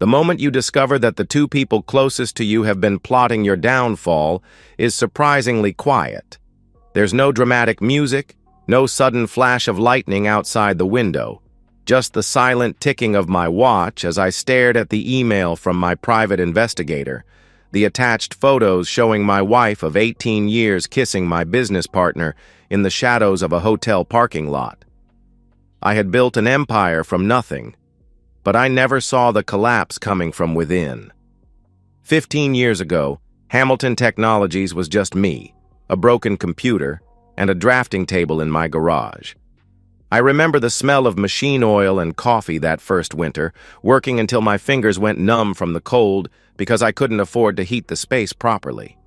The moment you discover that the two people closest to you have been plotting your downfall is surprisingly quiet. There's no dramatic music, no sudden flash of lightning outside the window, just the silent ticking of my watch as I stared at the email from my private investigator, the attached photos showing my wife of 18 years kissing my business partner in the shadows of a hotel parking lot. I had built an empire from nothing, but I never saw the collapse coming from within. 15 years ago, Hamilton Technologies was just me, a broken computer, and a drafting table in my garage. I remember the smell of machine oil and coffee that first winter, working until my fingers went numb from the cold because I couldn't afford to heat the space properly.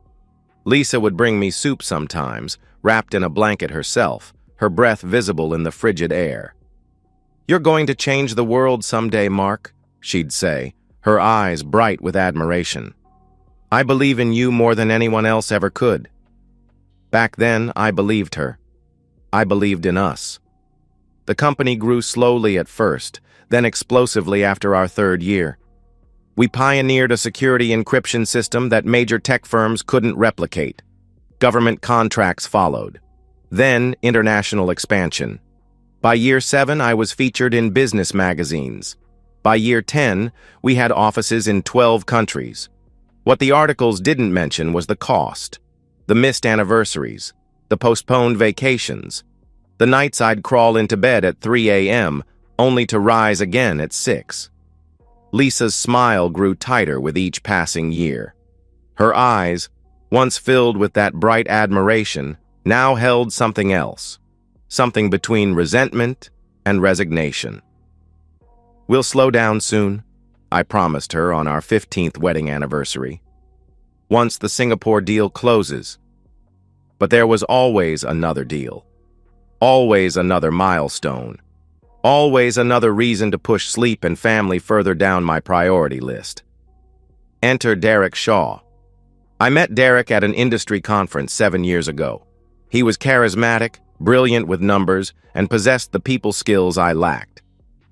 Lisa would bring me soup sometimes, wrapped in a blanket herself, her breath visible in the frigid air. "You're going to change the world someday, Mark," she'd say, her eyes bright with admiration. "I believe in you more than anyone else ever could." Back then, I believed her. I believed in us. The company grew slowly at first, then explosively after our third year. We pioneered a security encryption system that major tech firms couldn't replicate. Government contracts followed. Then, international expansion. By year 7, I was featured in business magazines. By year 10, we had offices in 12 countries. What the articles didn't mention was the cost, the missed anniversaries, the postponed vacations, the nights I'd crawl into bed at 3 a.m. only to rise again at 6. Lisa's smile grew tighter with each passing year. Her eyes, once filled with that bright admiration, now held something else, something between resentment and resignation. "We'll slow down soon," I promised her on our 15th wedding anniversary. "Once the Singapore deal closes." But there was always another deal. Always another milestone. Always another reason to push sleep and family further down my priority list. Enter Derek Shaw. I met Derek at an industry conference 7 years ago. He was charismatic, brilliant with numbers, and possessed the people skills I lacked.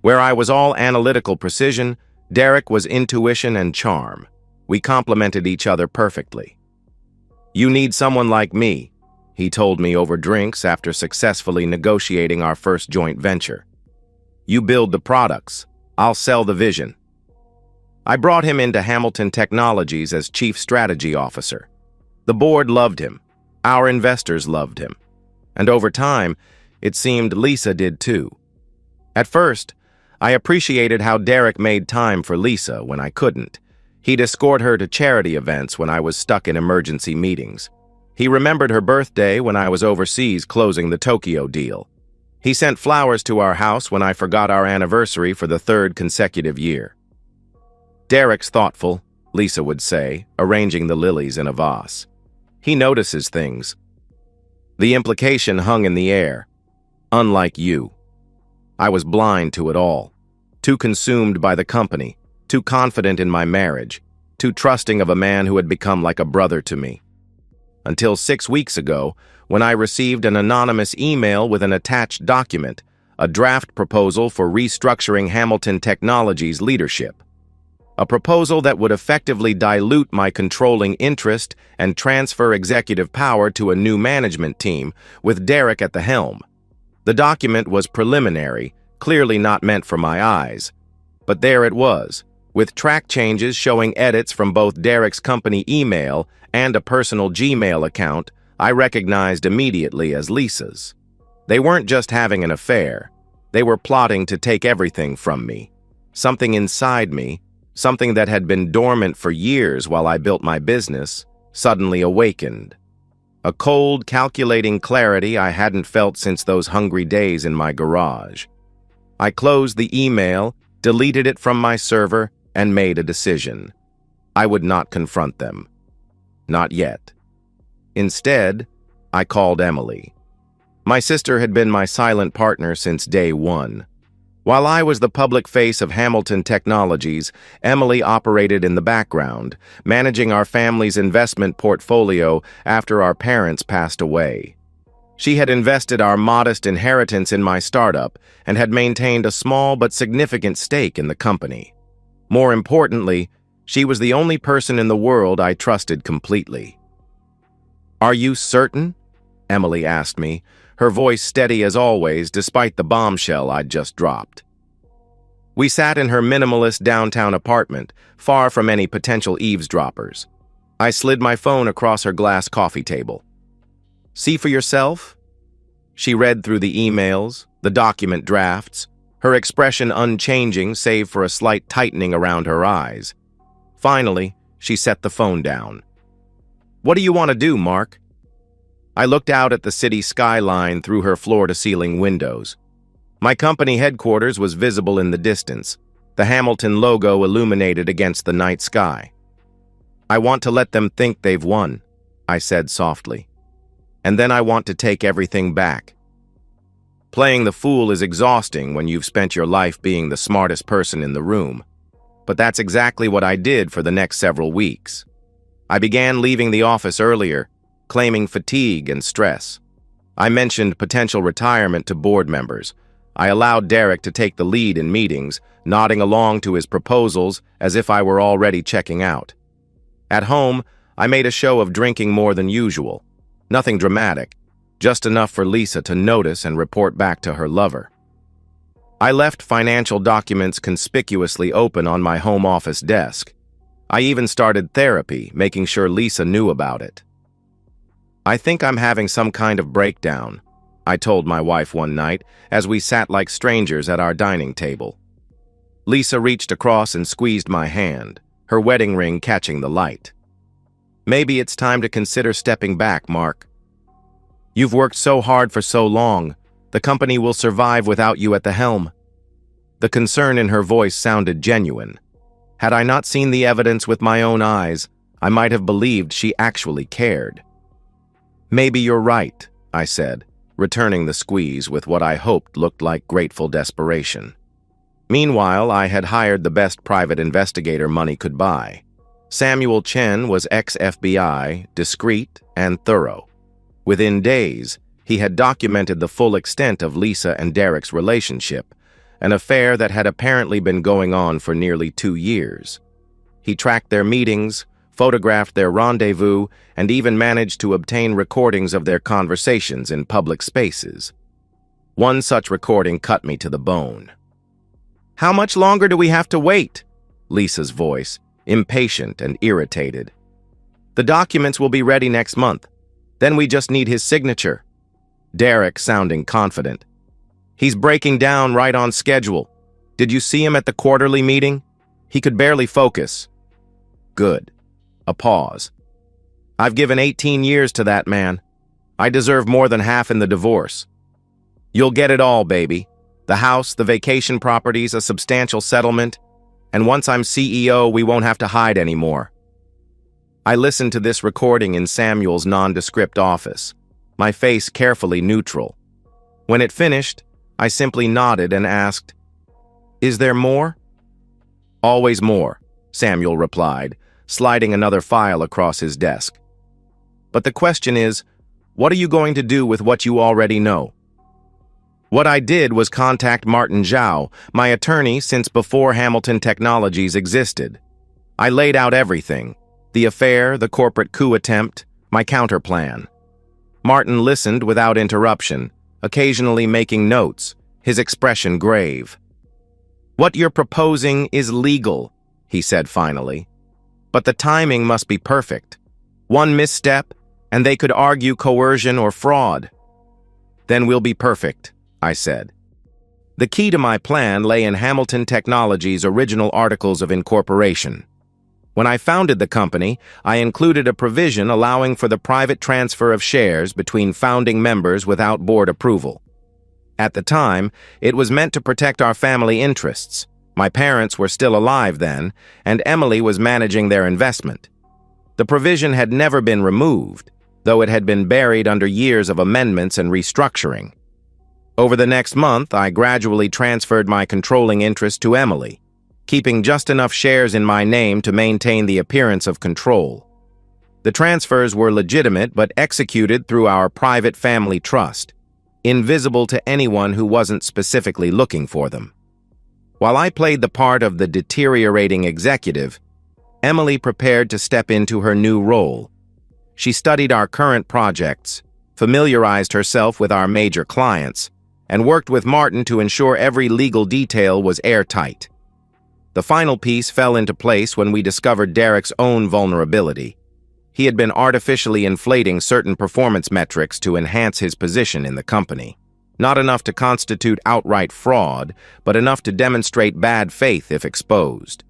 Where I was all analytical precision, Derek was intuition and charm. We complemented each other perfectly. "You need someone like me," he told me over drinks after successfully negotiating our first joint venture. "You build the products, I'll sell the vision." I brought him into Hamilton Technologies as Chief Strategy Officer. The board loved him. Our investors loved him. And over time, it seemed Lisa did too. At first, I appreciated how Derek made time for Lisa when I couldn't. He'd escort her to charity events when I was stuck in emergency meetings. He remembered her birthday when I was overseas closing the Tokyo deal. He sent flowers to our house when I forgot our anniversary for the 3rd consecutive year. "Derek's thoughtful," Lisa would say, arranging the lilies in a vase. "He notices things." The implication hung in the air. Unlike you. I was blind to it all. Too consumed by the company, too confident in my marriage, too trusting of a man who had become like a brother to me. Until 6 weeks ago, when I received an anonymous email with an attached document, a draft proposal for restructuring Hamilton Technologies' leadership. A proposal that would effectively dilute my controlling interest and transfer executive power to a new management team, with Derek at the helm. The document was preliminary, clearly not meant for my eyes. But there it was, with track changes showing edits from both Derek's company email and a personal Gmail account I recognized immediately as Lisa's. They weren't just having an affair. They were plotting to take everything from me. Something inside me, something that had been dormant for years while I built my business, suddenly awakened. A cold, calculating clarity I hadn't felt since those hungry days in my garage. I closed the email, deleted it from my server, and made a decision. I would not confront them. Not yet. Instead, I called Emily. My sister had been my silent partner since day one. While I was the public face of Hamilton Technologies, Emily operated in the background, managing our family's investment portfolio after our parents passed away. She had invested our modest inheritance in my startup and had maintained a small but significant stake in the company. More importantly, she was the only person in the world I trusted completely. "Are you certain?" Emily asked me, her voice steady as always despite the bombshell I'd just dropped. We sat in her minimalist downtown apartment, far from any potential eavesdroppers. I slid my phone across her glass coffee table. "See for yourself?" She read through the emails, the document drafts, her expression unchanging save for a slight tightening around her eyes. Finally, she set the phone down. "What do you want to do, Mark?" I looked out at the city skyline through her floor-to-ceiling windows. My company headquarters was visible in the distance, the Hamilton logo illuminated against the night sky. "I want to let them think they've won," I said softly. "And then I want to take everything back." Playing the fool is exhausting when you've spent your life being the smartest person in the room. But that's exactly what I did for the next several weeks. I began leaving the office earlier, claiming fatigue and stress. I mentioned potential retirement to board members. I allowed Derek to take the lead in meetings, nodding along to his proposals as if I were already checking out. At home, I made a show of drinking more than usual. Nothing dramatic, just enough for Lisa to notice and report back to her lover. I left financial documents conspicuously open on my home office desk. I even started therapy, making sure Lisa knew about it. "I think I'm having some kind of breakdown," I told my wife one night as we sat like strangers at our dining table. Lisa reached across and squeezed my hand, her wedding ring catching the light. "Maybe it's time to consider stepping back, Mark. You've worked so hard for so long. The company will survive without you at the helm." The concern in her voice sounded genuine. Had I not seen the evidence with my own eyes, I might have believed she actually cared. "Maybe you're right," I said, returning the squeeze with what I hoped looked like grateful desperation. Meanwhile, I had hired the best private investigator money could buy. Samuel Chen was ex-FBI, discreet, and thorough. Within days, he had documented the full extent of Lisa and Derek's relationship, an affair that had apparently been going on for nearly 2 years. He tracked their meetings, photographed their rendezvous, and even managed to obtain recordings of their conversations in public spaces. One such recording cut me to the bone. "How much longer do we have to wait?" Lisa's voice, impatient and irritated. "The documents will be ready next month. Then we just need his signature." Derek sounding confident. "He's breaking down right on schedule. Did you see him at the quarterly meeting? He could barely focus." "Good." A pause. "I've given 18 years to that man. I deserve more than half in the divorce." "You'll get it all, baby. The house, the vacation properties, a substantial settlement. And once I'm CEO, we won't have to hide anymore." I listened to this recording in Samuel's nondescript office, my face carefully neutral. When it finished, I simply nodded and asked, "Is there more?" "Always more," Samuel replied, sliding another file across his desk. "But the question is, what are you going to do with what you already know?" What I did was contact Martin Zhao, my attorney since before Hamilton Technologies existed. I laid out everything: the affair, the corporate coup attempt, my counterplan. Martin listened without interruption, occasionally making notes, his expression grave. "What you're proposing is legal," he said finally. "But the timing must be perfect. One misstep, and they could argue coercion or fraud." "Then we'll be perfect," I said. The key to my plan lay in Hamilton Technologies' original articles of incorporation. When I founded the company, I included a provision allowing for the private transfer of shares between founding members without board approval. At the time, it was meant to protect our family interests. My parents were still alive then, and Emily was managing their investment. The provision had never been removed, though it had been buried under years of amendments and restructuring. Over the next month, I gradually transferred my controlling interest to Emily, keeping just enough shares in my name to maintain the appearance of control. The transfers were legitimate but executed through our private family trust, invisible to anyone who wasn't specifically looking for them. While I played the part of the deteriorating executive, Emily prepared to step into her new role. She studied our current projects, familiarized herself with our major clients, and worked with Martin to ensure every legal detail was airtight. The final piece fell into place when we discovered Derek's own vulnerability. He had been artificially inflating certain performance metrics to enhance his position in the company. Not enough to constitute outright fraud, but enough to demonstrate bad faith if exposed.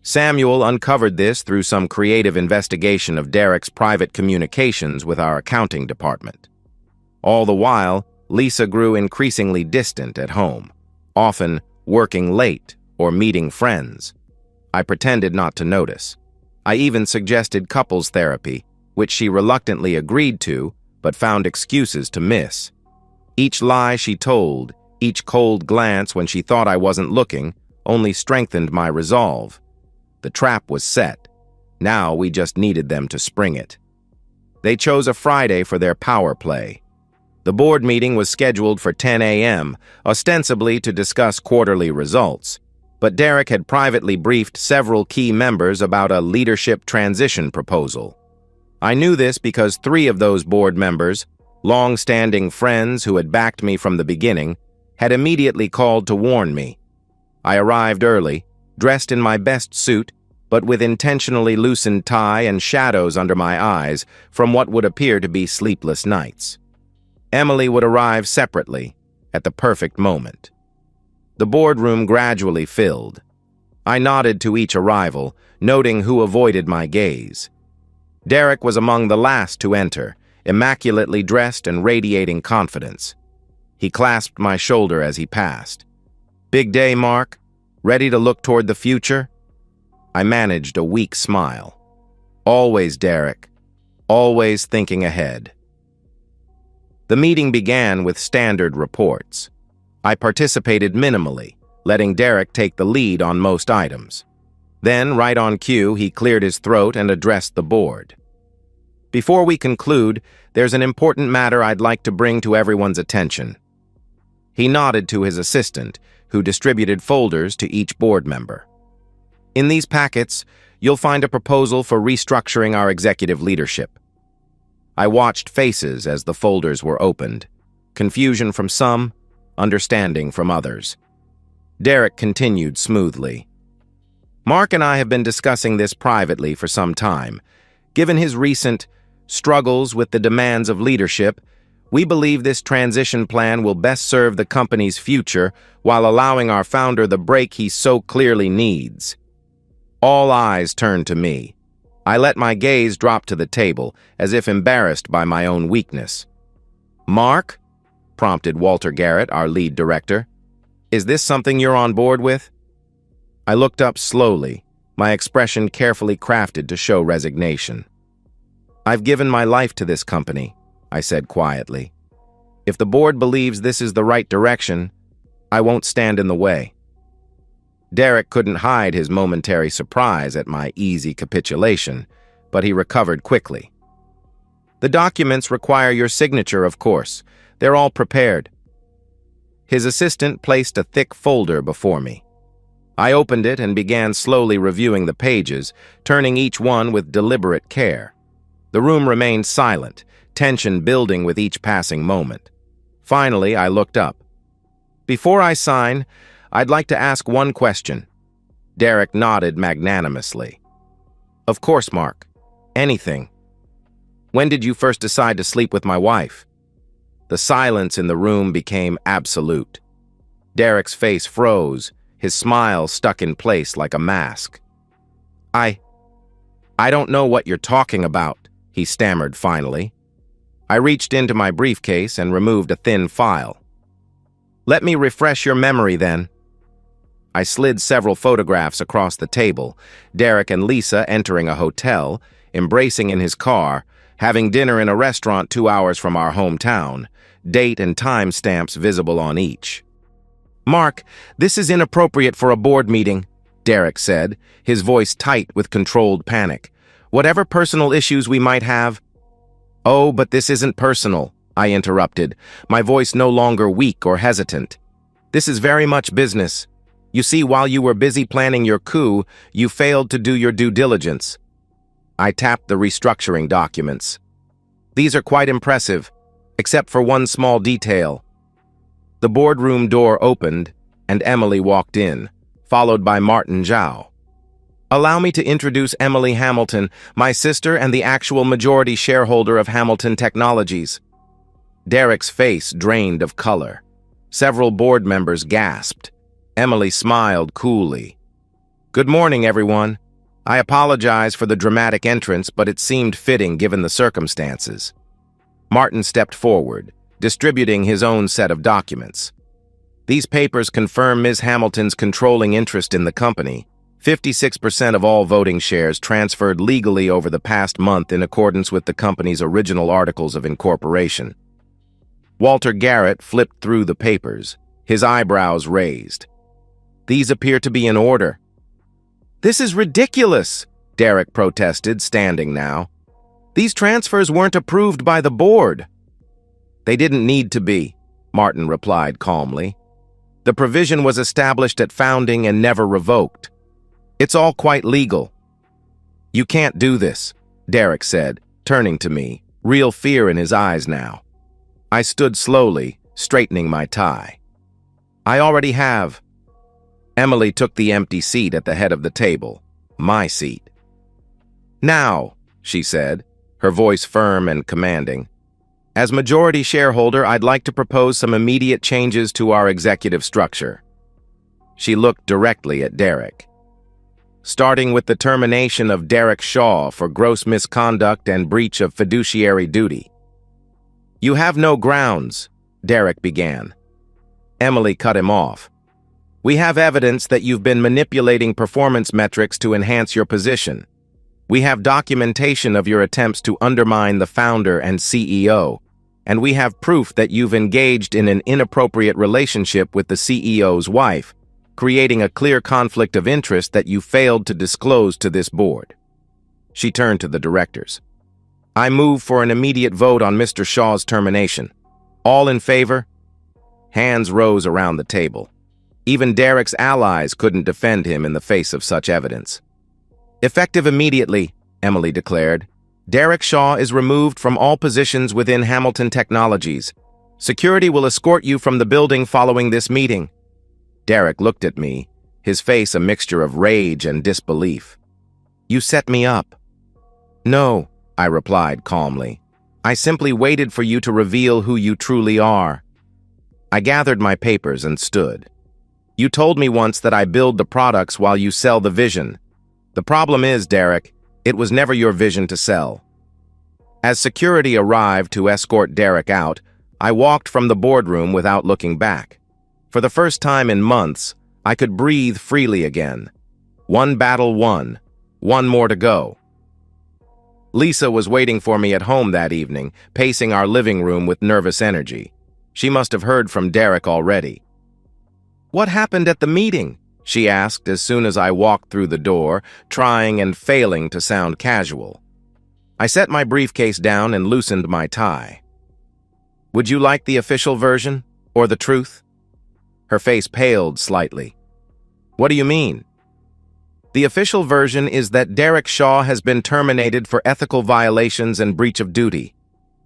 Samuel uncovered this through some creative investigation of Derek's private communications with our accounting department. All the while, Lisa grew increasingly distant at home, often working late or meeting friends. I pretended not to notice. I even suggested couples therapy, which she reluctantly agreed to, but found excuses to miss. Each lie she told, each cold glance when she thought I wasn't looking, only strengthened my resolve. The trap was set. Now we just needed them to spring it. They chose a Friday for their power play. The board meeting was scheduled for 10 a.m., ostensibly to discuss quarterly results, but Derek had privately briefed several key members about a leadership transition proposal. I knew this because 3 of those board members, long-standing friends who had backed me from the beginning, had immediately called to warn me. I arrived early, dressed in my best suit, but with intentionally loosened tie and shadows under my eyes from what would appear to be sleepless nights. Emily would arrive separately, at the perfect moment. The boardroom gradually filled. I nodded to each arrival, noting who avoided my gaze. Derek was among the last to enter, immaculately dressed and radiating confidence. He clasped my shoulder as he passed. "Big day, Mark? Ready to look toward the future?" I managed a weak smile. "Always, Derek. Always thinking ahead." The meeting began with standard reports. I participated minimally, letting Derek take the lead on most items. Then, right on cue, he cleared his throat and addressed the board. "Before we conclude, there's an important matter I'd like to bring to everyone's attention." He nodded to his assistant, who distributed folders to each board member. "In these packets, you'll find a proposal for restructuring our executive leadership." I watched faces as the folders were opened, confusion from some, understanding from others. Derek continued smoothly. "Mark and I have been discussing this privately for some time. Given his recent struggles with the demands of leadership, we believe this transition plan will best serve the company's future while allowing our founder the break he so clearly needs." All eyes turned to me. I let my gaze drop to the table, as if embarrassed by my own weakness. "Mark?" prompted Walter Garrett, our lead director. "Is this something you're on board with?" I looked up slowly, my expression carefully crafted to show resignation. "I've given my life to this company," I said quietly. "If the board believes this is the right direction, I won't stand in the way." Derek couldn't hide his momentary surprise at my easy capitulation, but he recovered quickly. "The documents require your signature, of course. They're all prepared." His assistant placed a thick folder before me. I opened it and began slowly reviewing the pages, turning each one with deliberate care. The room remained silent, tension building with each passing moment. Finally, I looked up. "Before I sign, I'd like to ask one question." Derek nodded magnanimously. "Of course, Mark. Anything. When did you first decide to sleep with my wife?" The silence in the room became absolute. Derek's face froze, his smile stuck in place like a mask. I don't know what you're talking about," he stammered finally. I reached into my briefcase and removed a thin file. "Let me refresh your memory then." I slid several photographs across the table, Derek and Lisa entering a hotel, embracing in his car, having dinner in a restaurant 2 hours from our hometown, date and time stamps visible on each. "Mark, this is inappropriate for a board meeting," Derek said, his voice tight with controlled panic. "Whatever personal issues we might have—" "Oh, but this isn't personal," I interrupted, my voice no longer weak or hesitant. "This is very much business. You see, while you were busy planning your coup, you failed to do your due diligence. I tapped the restructuring documents. These are quite impressive, except for one small detail. The boardroom door opened, and Emily walked in, followed by Martin Zhao. Allow me to introduce Emily Hamilton, my sister and the actual majority shareholder of Hamilton Technologies. Derek's face drained of color. Several board members gasped. Emily smiled coolly. Good morning, everyone. I apologize for the dramatic entrance, but it seemed fitting given the circumstances. Martin stepped forward, distributing his own set of documents. These papers confirm Ms. Hamilton's controlling interest in the company. 56% of all voting shares transferred legally over the past month in accordance with the company's original articles of incorporation. Walter Garrett flipped through the papers, his eyebrows raised. These appear to be in order. This is ridiculous, Derek protested, standing now. These transfers weren't approved by the board. They didn't need to be, Martin replied calmly. The provision was established at founding and never revoked. It's all quite legal. You can't do this, Derek said, turning to me, real fear in his eyes now. I stood slowly, straightening my tie. I already have. Emily took the empty seat at the head of the table, my seat. Now, she said, her voice firm and commanding, as majority shareholder, I'd like to propose some immediate changes to our executive structure. She looked directly at Derek. Starting with the termination of Derek Shaw for gross misconduct and breach of fiduciary duty. You have no grounds, Derek began. Emily cut him off. We have evidence that you've been manipulating performance metrics to enhance your position. We have documentation of your attempts to undermine the founder and CEO, and we have proof that you've engaged in an inappropriate relationship with the CEO's wife, creating a clear conflict of interest that you failed to disclose to this board. She turned to the directors. I move for an immediate vote on Mr. Shaw's termination. All in favor? Hands rose around the table. Even Derek's allies couldn't defend him in the face of such evidence. Effective immediately, Emily declared. Derek Shaw is removed from all positions within Hamilton Technologies. Security will escort you from the building following this meeting. Derek looked at me, his face a mixture of rage and disbelief. You set me up. No, I replied calmly. I simply waited for you to reveal who you truly are. I gathered my papers and stood. You told me once that I build the products while you sell the vision. The problem is, Derek, it was never your vision to sell. As security arrived to escort Derek out, I walked from the boardroom without looking back. For the first time in months, I could breathe freely again. One battle won, one more to go. Lisa was waiting for me at home that evening, pacing our living room with nervous energy. She must have heard from Derek already. What happened at the meeting? She asked as soon as I walked through the door, trying and failing to sound casual. I set my briefcase down and loosened my tie. Would you like the official version, or the truth? Her face paled slightly. What do you mean? The official version is that Derek Shaw has been terminated for ethical violations and breach of duty.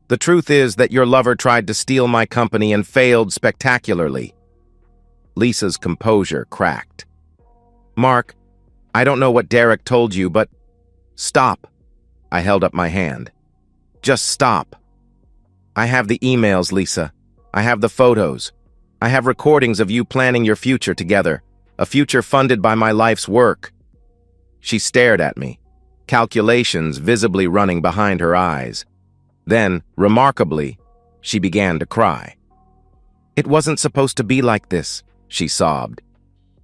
The truth is that your lover tried to steal my company and failed spectacularly. Lisa's composure cracked. Mark, I don't know what Derek told you, but stop. I held up my hand. Just stop. I have the emails, Lisa. I have the photos. I have recordings of you planning your future together, a future funded by my life's work. She stared at me, calculations visibly running behind her eyes. Then, remarkably, she began to cry. It wasn't supposed to be like this, she sobbed.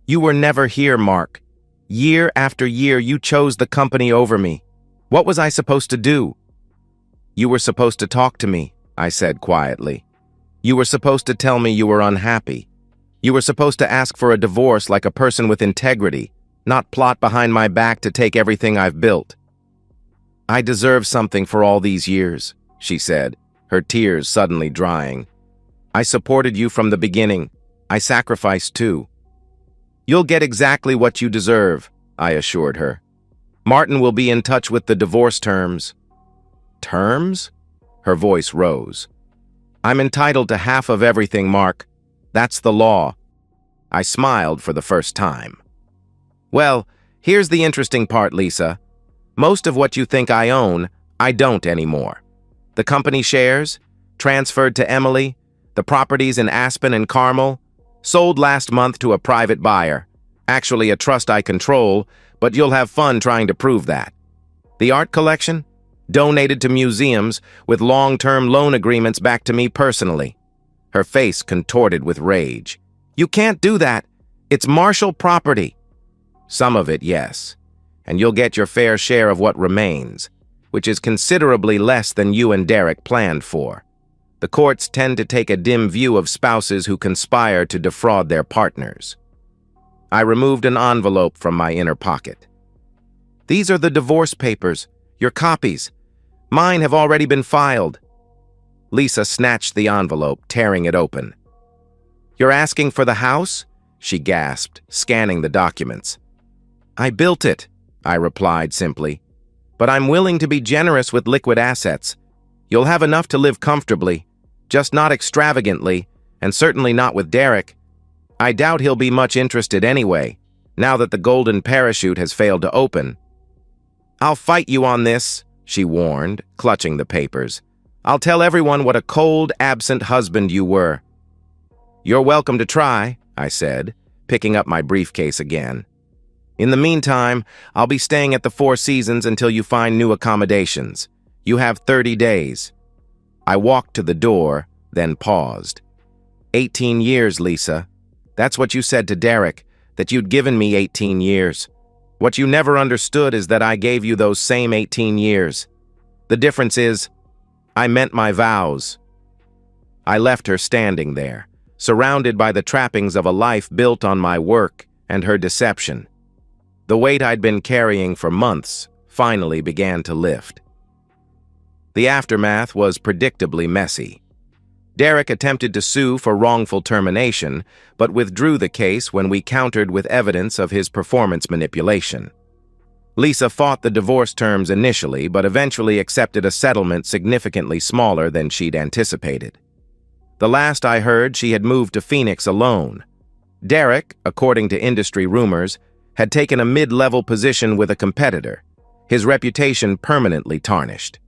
You were never here, Mark. Year after year, you chose the company over me. What was I supposed to do? You were supposed to talk to me, I said quietly. You were supposed to tell me you were unhappy. You were supposed to ask for a divorce like a person with integrity, not plot behind my back to take everything I've built. I deserve something for all these years, she said, her tears suddenly drying. I supported you from the beginning. I sacrificed too. You'll get exactly what you deserve, I assured her. Martin will be in touch with the divorce terms. Terms? Her voice rose. I'm entitled to half of everything, Mark. That's the law. I smiled for the first time. Well, here's the interesting part, Lisa. Most of what you think I own, I don't anymore. The company shares, transferred to Emily, the properties in Aspen and Carmel, sold last month to a private buyer. Actually a trust I control, but you'll have fun trying to prove that. The art collection? Donated to museums with long-term loan agreements back to me personally. Her face contorted with rage. You can't do that. It's Marshall property. Some of it, yes. And you'll get your fair share of what remains, which is considerably less than you and Derek planned for. The courts tend to take a dim view of spouses who conspire to defraud their partners. I removed an envelope from my inner pocket. These are the divorce papers, your copies. Mine have already been filed. Lisa snatched the envelope, tearing it open. You're asking for the house? She gasped, scanning the documents. I built it, I replied simply. But I'm willing to be generous with liquid assets. You'll have enough to live comfortably, just not extravagantly, and certainly not with Derek. I doubt he'll be much interested anyway, now that the golden parachute has failed to open. I'll fight you on this, she warned, clutching the papers. I'll tell everyone what a cold, absent husband you were. You're welcome to try, I said, picking up my briefcase again. In the meantime, I'll be staying at the Four Seasons until you find new accommodations. You have 30 days. I walked to the door, then paused. 18 years, Lisa. That's what you said to Derek, that you'd given me 18 years. What you never understood is that I gave you those same 18 years. The difference is, I meant my vows. I left her standing there, surrounded by the trappings of a life built on my work and her deception. The weight I'd been carrying for months finally began to lift. The aftermath was predictably messy. Derek attempted to sue for wrongful termination, but withdrew the case when we countered with evidence of his performance manipulation. Lisa fought the divorce terms initially, but eventually accepted a settlement significantly smaller than she'd anticipated. The last I heard, she had moved to Phoenix alone. Derek, according to industry rumors, had taken a mid-level position with a competitor, his reputation permanently tarnished.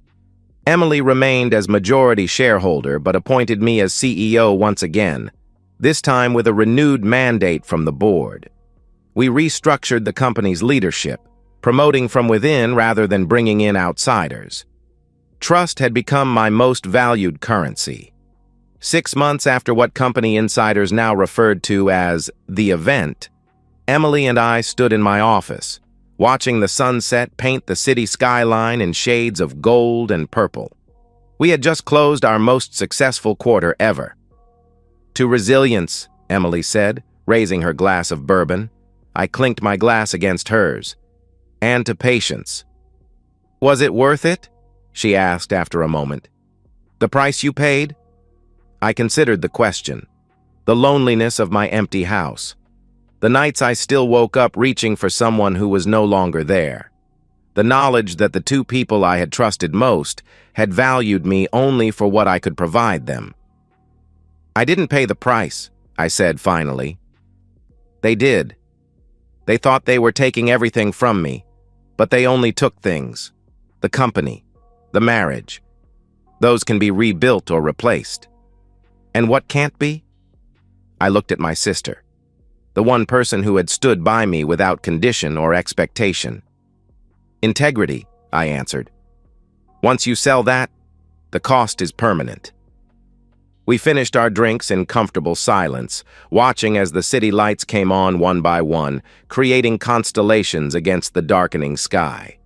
Emily remained as majority shareholder but appointed me as CEO once again, this time with a renewed mandate from the board. We restructured the company's leadership, promoting from within rather than bringing in outsiders. Trust had become my most valued currency. 6 months after what company insiders now referred to as the event, Emily and I stood in my office, watching the sunset paint the city skyline in shades of gold and purple. We had just closed our most successful quarter ever. To resilience, Emily said, raising her glass of bourbon. I clinked my glass against hers. And to patience. Was it worth it? She asked after a moment. The price you paid? I considered the question. The loneliness of my empty house. The nights I still woke up reaching for someone who was no longer there. The knowledge that the two people I had trusted most had valued me only for what I could provide them. I didn't pay the price, I said finally. They did. They thought they were taking everything from me, but they only took things. The company, the marriage. Those can be rebuilt or replaced. And what can't be? I looked at my sister. The one person who had stood by me without condition or expectation. Integrity, I answered. Once you sell that, the cost is permanent. We finished our drinks in comfortable silence, watching as the city lights came on one by one, creating constellations against the darkening sky.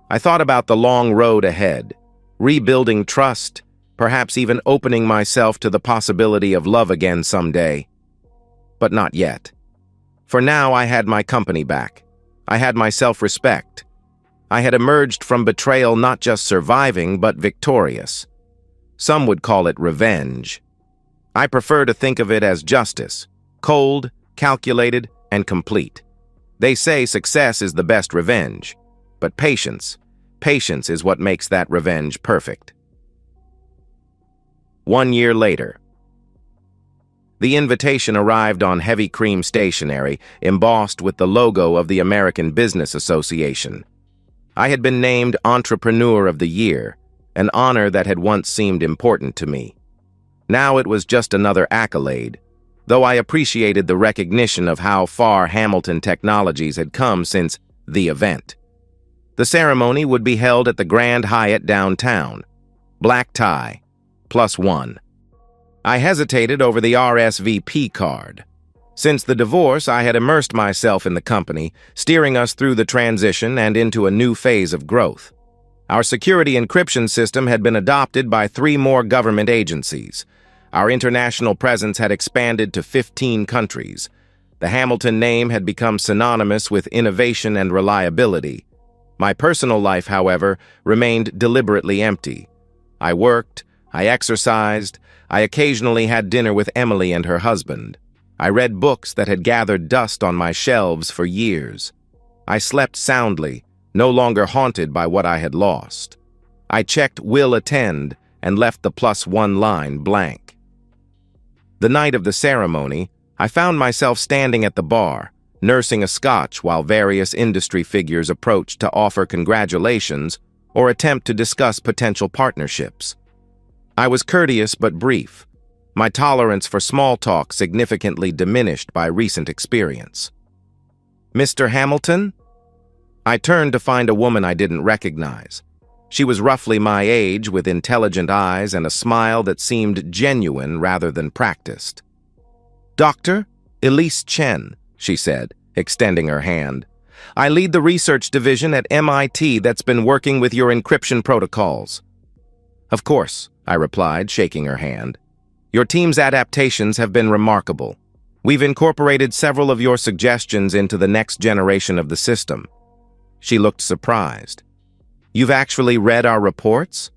I thought about the long road ahead, rebuilding trust, perhaps even opening myself to the possibility of love again someday. But not yet. For now, I had my company back. I had my self-respect. I had emerged from betrayal not just surviving, but victorious. Some would call it revenge. I prefer to think of it as justice, cold, calculated, and complete. They say success is the best revenge, but patience is what makes that revenge perfect. 1 year later. The invitation arrived on heavy cream stationery, embossed with the logo of the American Business Association. I had been named Entrepreneur of the Year, an honor that had once seemed important to me. Now it was just another accolade, though I appreciated the recognition of how far Hamilton Technologies had come since the event. The ceremony would be held at the Grand Hyatt downtown. Black tie, +1. I hesitated over the RSVP card. Since the divorce, I had immersed myself in the company, steering us through the transition and into a new phase of growth. Our security encryption system had been adopted by 3 more government agencies. Our international presence had expanded to 15 countries. The Hamilton name had become synonymous with innovation and reliability. My personal life, however, remained deliberately empty. I worked, I exercised, I occasionally had dinner with Emily and her husband. I read books that had gathered dust on my shelves for years. I slept soundly, no longer haunted by what I had lost. I checked "will attend" and left the +1 line blank. The night of the ceremony, I found myself standing at the bar, nursing a scotch while various industry figures approached to offer congratulations or attempt to discuss potential partnerships. I was courteous but brief, my tolerance for small talk significantly diminished by recent experience. "Mr. Hamilton?" I turned to find a woman I didn't recognize. She was roughly my age, with intelligent eyes and a smile that seemed genuine rather than practiced. "Dr. Elise Chen," she said, extending her hand. "I lead the research division at MIT that's been working with your encryption protocols." "Of course," I replied, shaking her hand. "Your team's adaptations have been remarkable. We've incorporated several of your suggestions into the next generation of the system." She looked surprised. "You've actually read our reports?"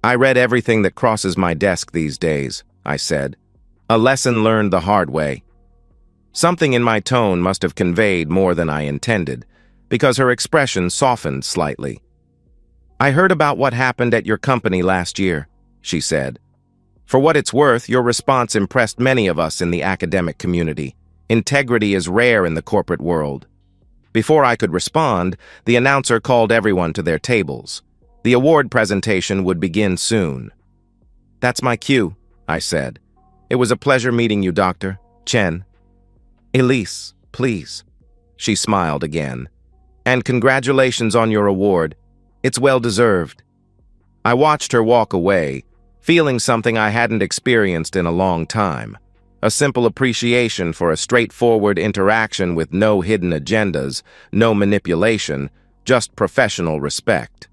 "I read everything that crosses my desk these days," I said. "A lesson learned the hard way." Something in my tone must have conveyed more than I intended, because her expression softened slightly. "I heard about what happened at your company last year," she said. "For what it's worth, your response impressed many of us in the academic community. Integrity is rare in the corporate world." Before I could respond, the announcer called everyone to their tables. The award presentation would begin soon. "That's my cue," I said. "It was a pleasure meeting you, Dr. Chen." "Elise, please." She smiled again. "And congratulations on your award. It's well-deserved." I watched her walk away, feeling something I hadn't experienced in a long time. A simple appreciation for a straightforward interaction with no hidden agendas, no manipulation, just professional respect.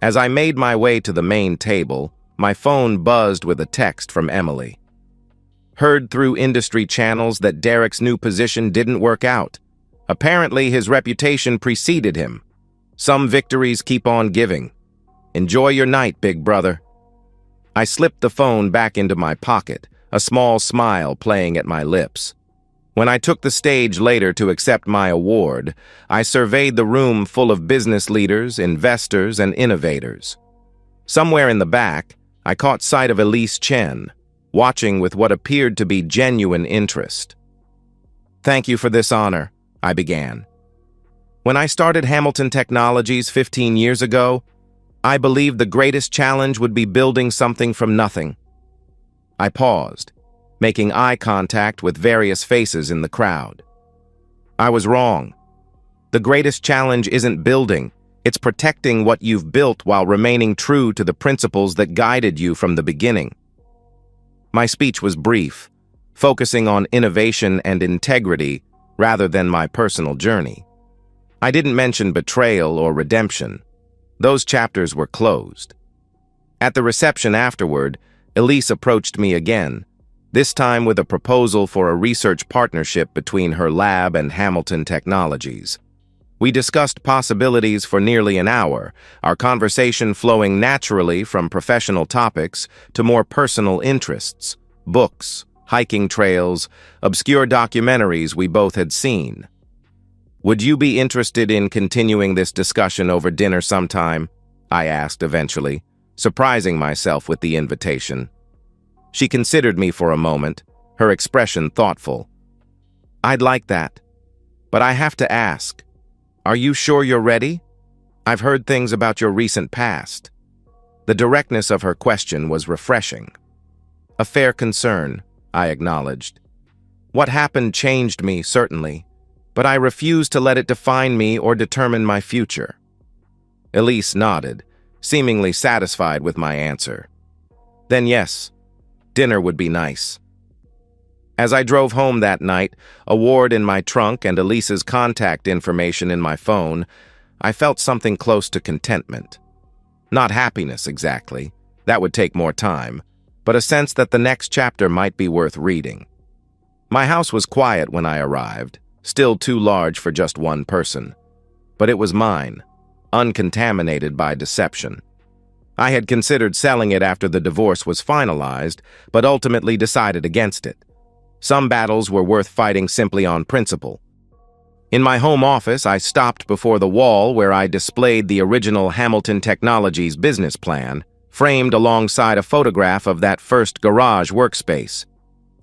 As I made my way to the main table, my phone buzzed with a text from Emily. "Heard through industry channels that Derek's new position didn't work out. Apparently his reputation preceded him. Some victories keep on giving. Enjoy your night, big brother." I slipped the phone back into my pocket, a small smile playing at my lips. When I took the stage later to accept my award, I surveyed the room full of business leaders, investors, and innovators. Somewhere in the back, I caught sight of Elise Chen, watching with what appeared to be genuine interest. "Thank you for this honor," I began. "When I started Hamilton Technologies 15 years ago, I believed the greatest challenge would be building something from nothing." I paused, making eye contact with various faces in the crowd. I was wrong. The greatest challenge isn't building, it's protecting what you've built while remaining true to the principles that guided you from the beginning. My speech was brief, focusing on innovation and integrity rather than my personal journey. I didn't mention betrayal or redemption. Those chapters were closed. At the reception afterward, Elise approached me again, this time with a proposal for a research partnership between her lab and Hamilton Technologies. We discussed possibilities for nearly an hour, our conversation flowing naturally from professional topics to more personal interests, books, hiking trails, obscure documentaries we both had seen. "Would you be interested in continuing this discussion over dinner sometime?" I asked eventually, surprising myself with the invitation. She considered me for a moment, her expression thoughtful. "I'd like that. But I have to ask, are you sure you're ready? I've heard things about your recent past." The directness of her question was refreshing. "A fair concern," I acknowledged. "What happened changed me, certainly, but I refuse to let it define me or determine my future." Elise nodded, seemingly satisfied with my answer. "Then yes, dinner would be nice." As I drove home that night, a ward in my trunk and Elise's contact information in my phone, I felt something close to contentment. Not happiness, exactly. That would take more time, but a sense that the next chapter might be worth reading. My house was quiet when I arrived, still too large for just one person. But it was mine, uncontaminated by deception. I had considered selling it after the divorce was finalized, but ultimately decided against it. Some battles were worth fighting simply on principle. In my home office, I stopped before the wall where I displayed the original Hamilton Technologies business plan, framed alongside a photograph of that first garage workspace.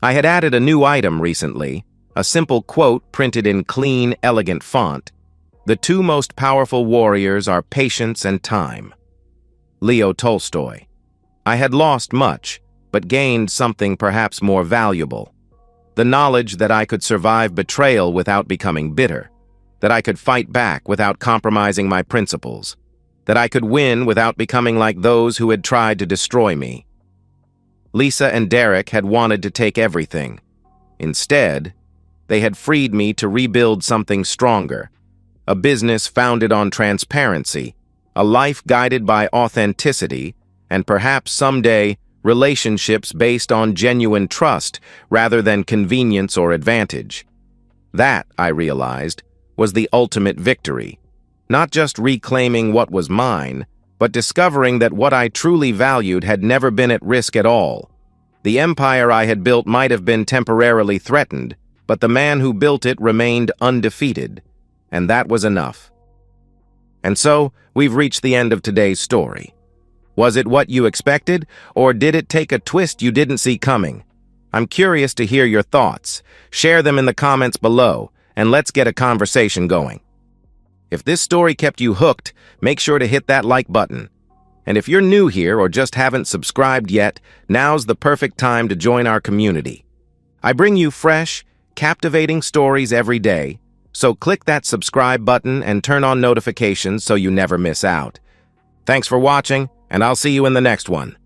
I had added a new item recently, a simple quote printed in clean, elegant font. "The two most powerful warriors are patience and time." Leo Tolstoy. I had lost much, but gained something perhaps more valuable. The knowledge that I could survive betrayal without becoming bitter, that I could fight back without compromising my principles, that I could win without becoming like those who had tried to destroy me. Lisa and Derek had wanted to take everything. Instead, they had freed me to rebuild something stronger, a business founded on transparency, a life guided by authenticity, and perhaps someday, relationships based on genuine trust rather than convenience or advantage. That, I realized, was the ultimate victory. Not just reclaiming what was mine, but discovering that what I truly valued had never been at risk at all. The empire I had built might have been temporarily threatened, but the man who built it remained undefeated, and that was enough. And so, we've reached the end of today's story. Was it what you expected, or did it take a twist you didn't see coming? I'm curious to hear your thoughts. Share them in the comments below, and let's get a conversation going. If this story kept you hooked, make sure to hit that like button. And if you're new here or just haven't subscribed yet, now's the perfect time to join our community. I bring you fresh, captivating stories every day, so click that subscribe button and turn on notifications so you never miss out. Thanks for watching, and I'll see you in the next one.